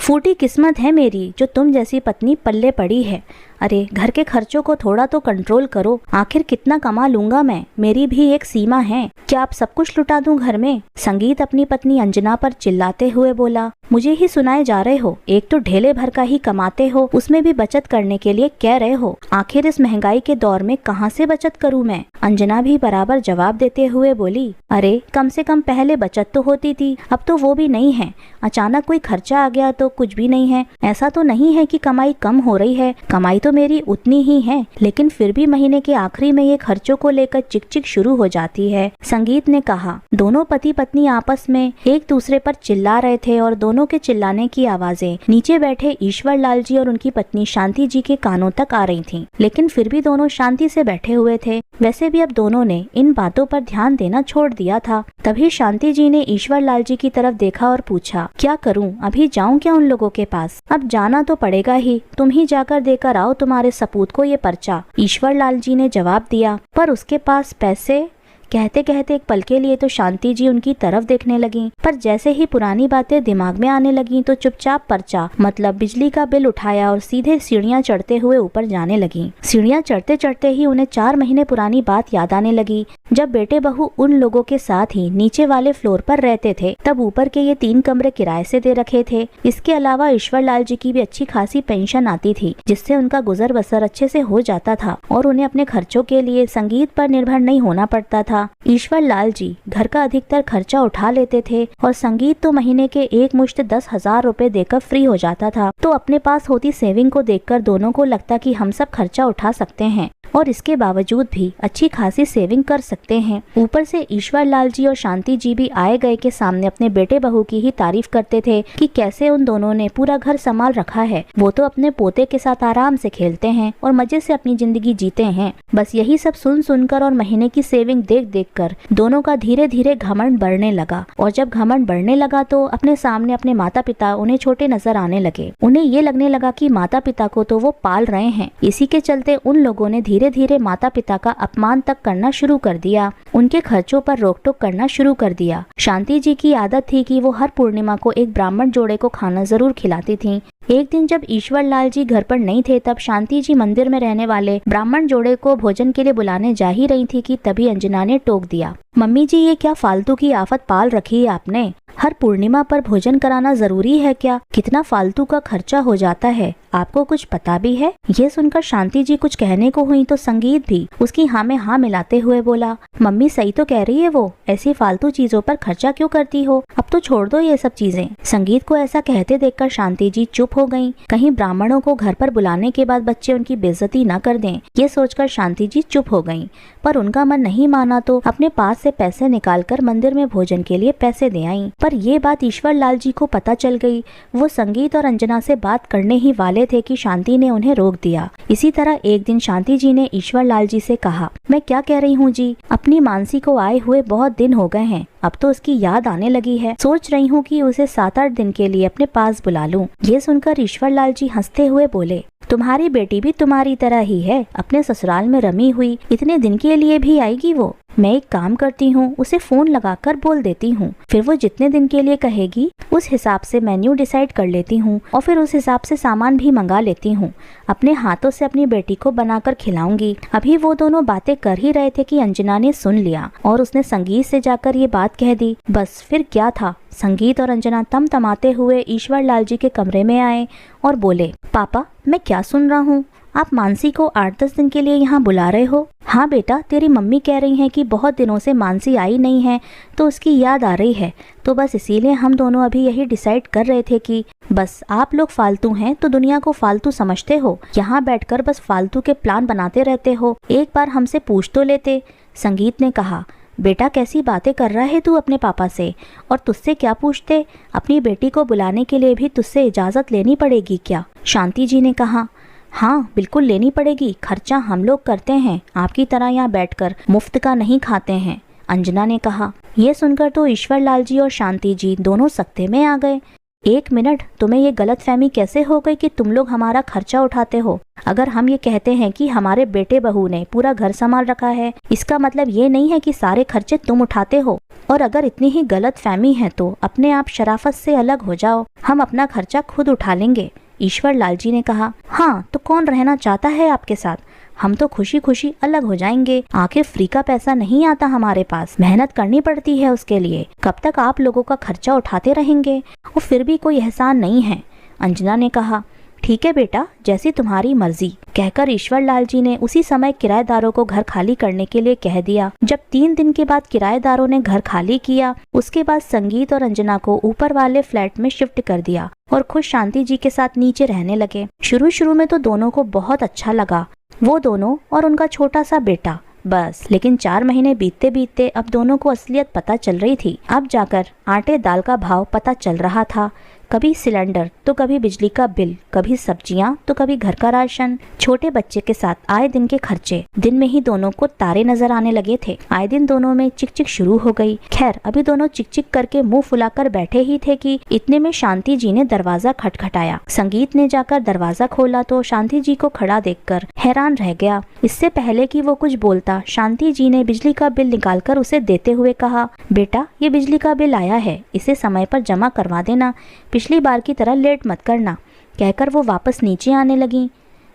फूटी किस्मत है मेरी जो तुम जैसी पत्नी पल्ले पड़ी है। अरे घर के खर्चों को थोड़ा तो कंट्रोल करो, आखिर कितना कमा लूंगा मैं, मेरी भी एक सीमा है। क्या आप सब कुछ लुटा दूं घर में? संगीत अपनी पत्नी अंजना पर चिल्लाते हुए बोला। मुझे ही सुनाए जा रहे हो, एक तो ढेले भर का ही कमाते हो, उसमें भी बचत करने के लिए कह रहे हो। आखिर इस महंगाई के दौर में कहाँ से बचत करूँ मैं? अंजना भी बराबर जवाब देते हुए बोली। अरे कम से कम पहले बचत तो होती थी, अब तो वो भी नहीं है। अचानक कोई खर्चा आ गया तो कुछ भी नहीं है। ऐसा तो नहीं है कि कमाई कम हो रही है, कमाई तो मेरी उतनी ही है, लेकिन फिर भी महीने के आखिरी में ये खर्चों को लेकर चिक-चिक शुरू हो जाती है। संगीत ने कहा। दोनों पति पत्नी आपस में एक दूसरे पर चिल्ला रहे थे और दोनों के चिल्लाने की आवाजें नीचे बैठे ईश्वर लाल जी और उनकी पत्नी शांति जी के कानों तक आ रही थीं। लेकिन फिर भी दोनों शांति से बैठे हुए थे। वैसे भी अब दोनों ने इन बातों पर ध्यान देना छोड़ दिया था। तभी शांति जी ने ईश्वर लाल जी की तरफ देखा और पूछा, क्या करूं, अभी जाऊं क्या उन लोगों के पास? अब जाना तो पड़ेगा ही, तुम ही जाकर देकर आओ तुम्हारे सपूत को ये पर्चा। ईश्वर लाल जी ने जवाब दिया। पर उसके पास पैसे? कहते कहते एक पल के लिए तो शांति जी उनकी तरफ देखने लगी, पर जैसे ही पुरानी बातें दिमाग में आने लगी तो चुपचाप पर्चा मतलब बिजली का बिल उठाया और सीधे सीढ़ियां चढ़ते हुए ऊपर जाने लगी। सीढ़ियां चढ़ते चढ़ते ही उन्हें 4 महीने पुरानी बात याद आने लगी, जब बेटे बहू उन लोगों के साथ ही नीचे वाले फ्लोर पर रहते थे। तब ऊपर के ये 3 कमरे किराए से दे रखे थे। इसके अलावा ईश्वर लाल जी की भी अच्छी खासी पेंशन आती थी, जिससे उनका गुजर बसर अच्छे से हो जाता था और उन्हें अपने खर्चों के लिए संगीत पर निर्भर नहीं होना पड़ता था। ईश्वर लाल जी घर का अधिकतर खर्चा उठा लेते थे और संगीत तो महीने के एक मुश्त 10,000 रुपए देकर फ्री हो जाता था। तो अपने पास होती सेविंग को देखकर दोनों को लगता कि हम सब खर्चा उठा सकते हैं और इसके बावजूद भी अच्छी खासी सेविंग कर सकते हैं। ऊपर से ईश्वर लाल जी और शांति जी भी आए गए के सामने अपने बेटे बहू की ही तारीफ करते थे कि कैसे उन दोनों ने पूरा घर संभाल रखा है। वो तो अपने पोते के साथ आराम से खेलते हैं और मजे से अपनी जिंदगी जीते हैं। बस यही सब सुन सुनकर और महीने की सेविंग देख देख कर दोनों का धीरे धीरे घमंड बढ़ने लगा। और जब घमंड बढ़ने लगा तो अपने सामने अपने माता पिता उन्हें छोटे नजर आने लगे। उन्हें ये लगने लगा कि माता पिता को तो वो पाल रहे हैं। इसी के चलते उन लोगों ने धीरे धीरे माता पिता का अपमान तक करना शुरू कर दिया, उनके खर्चों पर रोक टोक करना शुरू कर दिया। शांति जी की आदत थी कि वो हर पूर्णिमा को एक ब्राह्मण जोड़े को खाना जरूर खिलाती थी। एक दिन जब ईश्वर लाल जी घर पर नहीं थे, तब शांति जी मंदिर में रहने वाले ब्राह्मण जोड़े को भोजन के लिए बुलाने जा ही रही थी कि तभी अंजना ने टोक दिया। मम्मी जी, ये क्या फालतू की आफत पाल रखी है आपने? हर पूर्णिमा पर भोजन कराना जरूरी है क्या? कितना फालतू का खर्चा हो जाता है, आपको कुछ पता भी है? ये सुनकर शांति जी कुछ कहने को हुई तो संगीत भी उसकी हाँ में हाँ मिलाते हुए बोला, मम्मी सही तो कह रही है वो, ऐसी फालतू चीजों पर खर्चा क्यों करती हो? अब तो छोड़ दो ये सब चीजें। संगीत को ऐसा कहते देखकर शांति जी चुप हो गयी। कहीं ब्राह्मणों को घर पर बुलाने के बाद बच्चे उनकी बेइज्जती न कर दें, ये सोचकर शांति जी चुप हो गयी। पर उनका मन नहीं माना तो अपने पास से पैसे निकालकर मंदिर में भोजन के लिए पैसे दे आई। पर ये बात ईश्वर लाल जी को पता चल गई। वो संगीत और अंजना से बात करने ही वाले थे कि शांति ने उन्हें रोक दिया। इसी तरह एक दिन शांति जी ने ईश्वर लाल जी से कहा, मैं क्या कह रही हूँ जी, अपनी मानसी को आए हुए बहुत दिन हो गए हैं, अब तो उसकी याद आने लगी है। सोच रही हूँ कि उसे 7-8 दिन के लिए अपने पास बुला लूं। ये सुनकर ईश्वर लाल जी हंसते हुए बोले, तुम्हारी बेटी भी तुम्हारी तरह ही है, अपने ससुराल में रमी हुई, इतने दिन के लिए भी आएगी वो? मैं एक काम करती हूँ, उसे फोन लगाकर बोल देती हूँ, फिर वो जितने दिन के लिए कहेगी उस हिसाब से मेन्यू डिसाइड कर लेती हूँ और फिर उस हिसाब से सामान भी मंगा लेती हूँ। अपने हाथों से अपनी बेटी को बनाकर खिलाऊंगी। अभी वो दोनों बातें कर ही रहे थे कि अंजना ने सुन लिया और उसने संगीत से जाकर ये बात कह दी। बस फिर क्या था, संगीत और अंजना तमतमाते हुए ईश्वर लाल जी के कमरे में आए और बोले, पापा मैं क्या सुन रहा हूँ, आप मानसी को 8-10 दिन के लिए यहाँ बुला रहे हो? हाँ बेटा, तेरी मम्मी कह रही हैं कि बहुत दिनों से मानसी आई नहीं है तो उसकी याद आ रही है, तो बस इसीलिए हम दोनों अभी यही डिसाइड कर रहे थे कि बस आप लोग फालतू हैं तो दुनिया को फालतू समझते हो, यहाँ बैठकर बस फालतू के प्लान बनाते रहते हो, एक बार हमसे पूछ तो लेते। संगीत ने कहा, बेटा कैसी बातें कर रहा है तू अपने पापा से, और तुझसे क्या पूछते? अपनी बेटी को बुलाने के लिए भी तुझसे इजाजत लेनी पड़ेगी क्या? शांति जी ने कहा, हाँ बिल्कुल लेनी पड़ेगी, खर्चा हम लोग करते हैं, आपकी तरह यहाँ बैठकर मुफ्त का नहीं खाते हैं। अंजना ने कहा। यह सुनकर तो ईश्वर लाल जी और शांति जी दोनों सख्ते में आ गए। 1 मिनट, तुम्हें ये गलतफहमी कैसे हो गई कि तुम लोग हमारा खर्चा उठाते हो? अगर हम ये कहते हैं कि हमारे बेटे बहू ने पूरा घर संभाल रखा है, इसका मतलब ये नहीं है कि सारे खर्चे तुम उठाते हो। और अगर इतनी ही गलतफहमी है तो अपने आप शराफत से अलग हो जाओ, हम अपना खर्चा खुद उठा लेंगे। ईश्वर लाल जी ने कहा। हाँ, तो कौन रहना चाहता है आपके साथ? हम तो खुशी खुशी अलग हो जाएंगे। आखिर फ्री का पैसा नहीं आता हमारे पास, मेहनत करनी पड़ती है उसके लिए। कब तक आप लोगों का खर्चा उठाते रहेंगे? और फिर भी कोई एहसान नहीं है। अंजना ने कहा। ठीक है बेटा, जैसी तुम्हारी मर्जी, कहकर ईश्वर लाल जी ने उसी समय किराएदारों को घर खाली करने के लिए कह दिया। जब 3 दिन के बाद किराएदारों ने घर खाली किया, उसके बाद संगीत और अंजना को ऊपर वाले फ्लैट में शिफ्ट कर दिया और खुद शांति जी के साथ नीचे रहने लगे। शुरू में तो दोनों को बहुत अच्छा लगा, वो दोनों और उनका छोटा सा बेटा, बस। लेकिन 4 महीने बीतते बीतते अब दोनों को असलियत पता चल रही थी। अब जाकर आटे दाल का भाव पता चल रहा था। कभी सिलेंडर तो कभी बिजली का बिल, कभी सब्जियां तो कभी घर का राशन, छोटे बच्चे के साथ आए दिन के खर्चे। दिन में ही दोनों को तारे नजर आने लगे थे। आए दिन दोनों में चिक चिक शुरू हो गई। खैर, अभी दोनों चिक चिक करके मुंह फुलाकर बैठे ही थे कि इतने में शांति जी ने दरवाजा खटखटाया। संगीत ने जाकर दरवाजा खोला तो शांति जी को खड़ा देखकर हैरान रह गया। इससे पहले कि वो कुछ बोलता, शांति जी ने बिजली का बिल निकालकर उसे देते हुए कहा, बेटा, ये बिजली का बिल आया है, इसे समय पर जमा करवा देना, पिछली बार की तरह लेट मत करना। कहकर वो वापस नीचे आने लगी।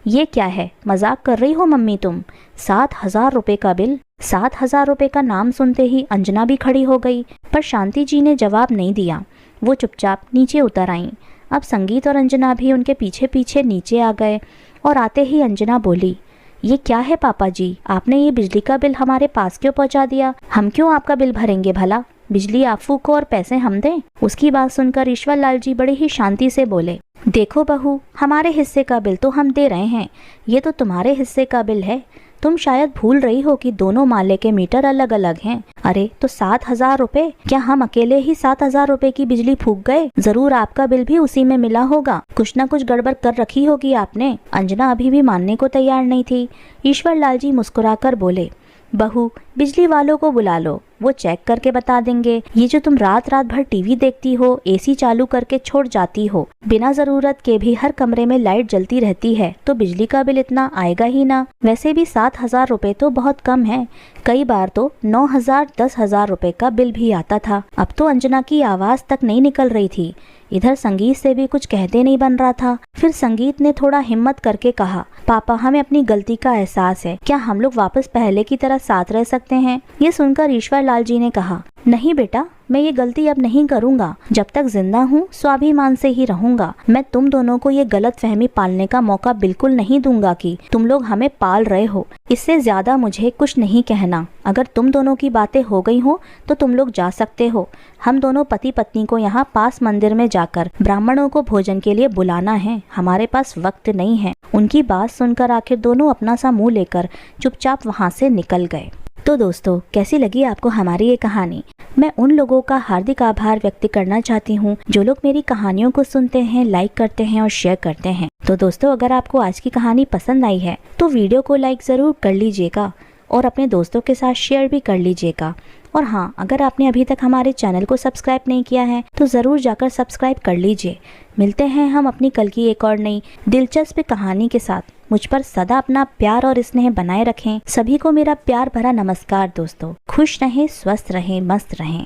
ये क्या है, मजाक कर रही हो मम्मी तुम? 7,000 रुपए का बिल। 7,000 रुपए का नाम सुनते ही अंजना भी खड़ी हो गई, पर शांति जी ने जवाब नहीं दिया। वो चुपचाप नीचे उतर आईं। अब संगीत और अंजना भी उनके पीछे पीछे नीचे आ गए और आते ही अंजना बोली, ये क्या है पापा जी, आपने ये बिजली का बिल हमारे पास क्यों पहुंचा दिया? हम क्यों आपका बिल भरेंगे भला? बिजली आप फूको और पैसे हम दें? उसकी बात सुनकर ईश्वर लाल जी बड़े ही शांति से बोले, देखो बहू, हमारे हिस्से का बिल तो हम दे रहे हैं, ये तो तुम्हारे हिस्से का बिल है। तुम शायद भूल रही हो कि दोनों माले के मीटर अलग अलग हैं। अरे तो 7,000 रुपए, क्या हम अकेले ही 7,000 रुपए की बिजली फूक गए? जरूर आपका बिल भी उसी में मिला होगा, कुछ न कुछ गड़बड़ कर रखी होगी आपने। अंजना अभी भी मानने को तैयार नहीं थी। ईश्वर लाल जी मुस्कुराकर बोले, बहू, बिजली वालों को बुला लो, वो चेक करके बता देंगे। ये जो तुम रात रात भर टीवी देखती हो, एसी चालू करके छोड़ जाती हो, बिना जरूरत के भी हर कमरे में लाइट जलती रहती है, तो बिजली का बिल इतना आएगा ही ना। वैसे भी 7,000 रुपए तो बहुत कम है, कई बार तो 9,000 10,000 रुपए का बिल भी आता था। अब तो अंजना की आवाज तक नहीं निकल रही थी। इधर संगीत से भी कुछ कहते नहीं बन रहा था। फिर संगीत ने थोड़ा हिम्मत करके कहा, पापा, हमें अपनी गलती का एहसास है, क्या हम लोग वापस पहले की तरह साथ रह सकते हैं? ये सुनकर ईश्वर लाल जी ने कहा, नहीं बेटा, मैं ये गलती अब नहीं करूंगा। जब तक जिंदा हूँ स्वाभिमान से ही रहूंगा। मैं तुम दोनों को ये गलत फहमी पालने का मौका बिल्कुल नहीं दूंगा कि तुम लोग हमें पाल रहे हो। इससे ज्यादा मुझे कुछ नहीं कहना। अगर तुम दोनों की बातें हो गई हो तो तुम लोग जा सकते हो। हम दोनों पति पत्नी को यहाँ पास मंदिर में जाकर ब्राह्मणों को भोजन के लिए बुलाना है, हमारे पास वक्त नहीं है। उनकी बात सुनकर आखिर दोनों अपना सा मुंह लेकर चुपचाप वहाँ से निकल गए। तो दोस्तों, कैसी लगी आपको हमारी ये कहानी? मैं उन लोगों का हार्दिक आभार व्यक्त करना चाहती हूँ जो लोग मेरी कहानियों को सुनते हैं, लाइक करते हैं और शेयर करते हैं। तो दोस्तों, अगर आपको आज की कहानी पसंद आई है तो वीडियो को लाइक ज़रूर कर लीजिएगा और अपने दोस्तों के साथ शेयर भी कर लीजिएगा। और हाँ, अगर आपने अभी तक हमारे चैनल को सब्सक्राइब नहीं किया है तो ज़रूर जाकर सब्सक्राइब कर लीजिए। मिलते हैं हम अपनी कल की एक और नई दिलचस्प कहानी के साथ। मुझ पर सदा अपना प्यार और स्नेह बनाए रखें। सभी को मेरा प्यार भरा नमस्कार दोस्तों। खुश रहें, स्वस्थ रहें, मस्त रहें।